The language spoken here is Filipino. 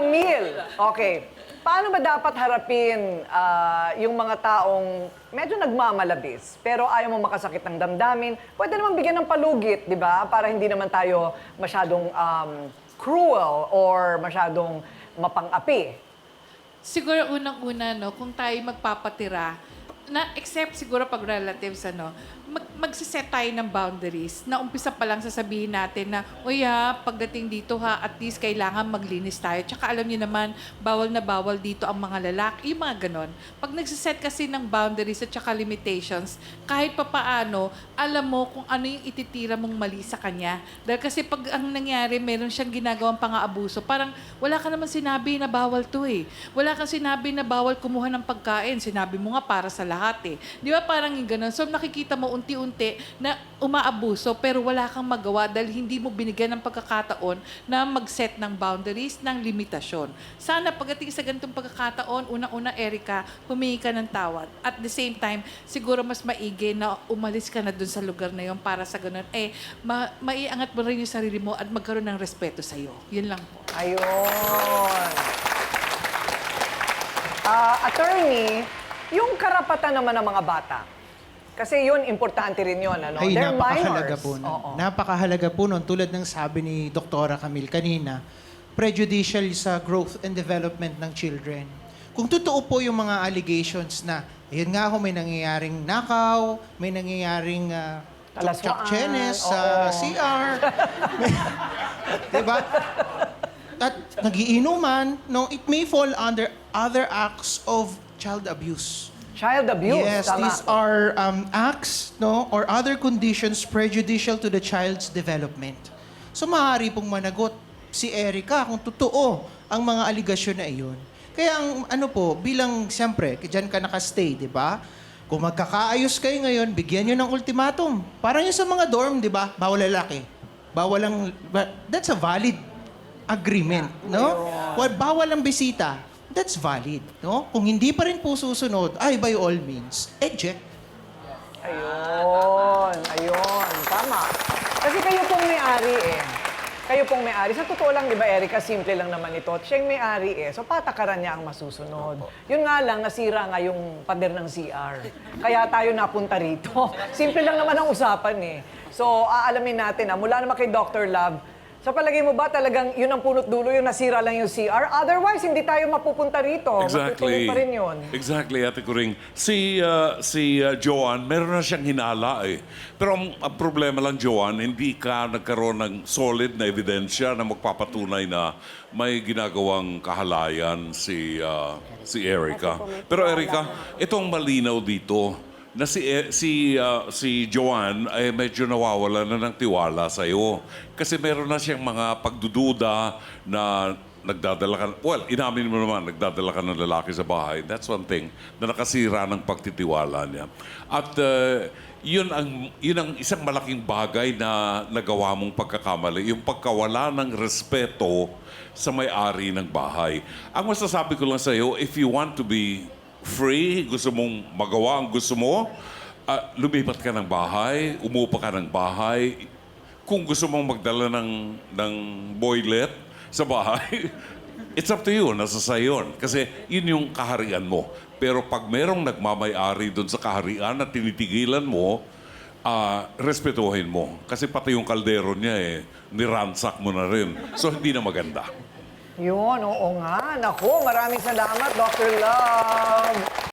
Camille, okay. Paano ba dapat harapin yung mga taong medyo nagmamalabis, pero ayaw mo makasakit ng damdamin? Pwede naman bigyan ng palugit, di ba? Para hindi naman tayo masyadong cruel or masyadong mapang-api. Siguro unang-una, no, kung tayo magpapatira, except siguro pag relatives, magsiset tayo ng boundaries na umpisa pa lang sasabihin natin na, uy pagdating dito at least kailangan maglinis tayo. Tsaka alam niyo naman, bawal na bawal dito ang mga lalaki, yung mga ganon. Pag nagsiset kasi ng boundaries at tsaka limitations, kahit pa paano, alam mo kung ano yung ititira mong mali sa kanya. Dahil kasi pag ang nangyari, meron siyang ginagawang pang-aabuso, parang wala ka naman sinabi na bawal to eh. Wala kang sinabi na bawal kumuha ng pagkain. Sinabi mo nga para sa lahat eh. Di ba parang yung ganon? So nakikita mo unti-unti na umaabuso pero wala kang magawa dahil hindi mo binigyan ng pagkakataon na mag-set ng boundaries, ng limitasyon. Sana pagdating sa ganitong pagkakataon, unang-una, Erica, humingi ka ng tawad. At the same time, siguro mas maigi na umalis ka na dun sa lugar na yon para sa ganun, maiangat mo rin yung sarili mo at magkaroon ng respeto sa'yo. Yun lang po. Ayun. Attorney, yung karapatan naman ng mga bata. Kasi yun, importante rin yun. Ano? Ay, They're napakahalaga minors. po nun. Oo. Napakahalaga po nun. Tulad ng sabi ni Doktora Camille kanina, prejudicial sa growth and development ng children. Kung totoo po yung mga allegations na, ayun nga ho, may nangyayaring nakaw, may nangyayaring Talaswaan, chenes sa oo. CR. Diba? At nagiinuman, no, it may fall under other acts of child abuse. Child abuse. Yes, tama. these are acts, no, or other conditions prejudicial to the child's development. So maaari pong managot si Erica kung totoo ang mga aligasyon na iyon. Kaya ang ano po, bilang siyempre, diyan ka nakastay, di ba? Kung magkakaayos kayo ngayon, bigyan nyo ng ultimatum. Parang yung sa mga dorm, di ba? Bawal lalaki. Bawal ang... That's a valid agreement, no? Bawal ang bisita. That's valid, no? Kung hindi pa rin po susunod, ay by all means, eject. Ayun. Tama. Kasi kayo pong may-ari eh. Kayo pong may-ari. Sa totoo lang, di ba, Erica, simple lang naman ito. Siya yung may-ari eh. So, patakaran niya ang masusunod. Yun nga lang, nasira nga yung pader ng CR. Kaya tayo napunta rito. Simple lang naman ang usapan eh. So, aalamin natin mula naman kay Dr. Love, sa palagay mo ba talagang yun ang punot dulo, yung nasira lang yung CR? Otherwise, hindi tayo mapupunta rito. Matutuloy pa rin yun. Exactly, Ate Kuring. Si Joanne, meron na siyang hinala eh. Pero ang problema lang, Joanne, hindi ka nagkaroon ng solid na ebidensya na magpapatunay na may ginagawang kahalayan si Erica. Pero Erica, itong malinaw dito, na si Joanne ay medyo nawawala na ng tiwala sa'yo. Kasi meron na siyang mga pagdududa na nagdadala ka... Well, inamin mo naman, nagdadala ka ng lalaki sa bahay. That's one thing na nakasira ng pagtitiwala niya. At yun ang isang malaking bagay na nagawa mong pagkakamali. Yung pagkawala ng respeto sa may-ari ng bahay. Ang masasabi ko lang sa'yo, if you want to be free, gusto mong magawa ang gusto mo, lumipat ka ng bahay, umupa ka ng bahay. Kung gusto mong magdala ng boylet sa bahay, it's up to you, nasa sayo yun. Kasi yun yung kaharian mo. Pero pag merong nagmamay-ari doon sa kaharian at tinitigilan mo, respetuhin mo. Kasi pati yung kaldero niya niransak mo na rin. So hindi na maganda. Yun, oo nga. Naku, maraming salamat, Dr. Love.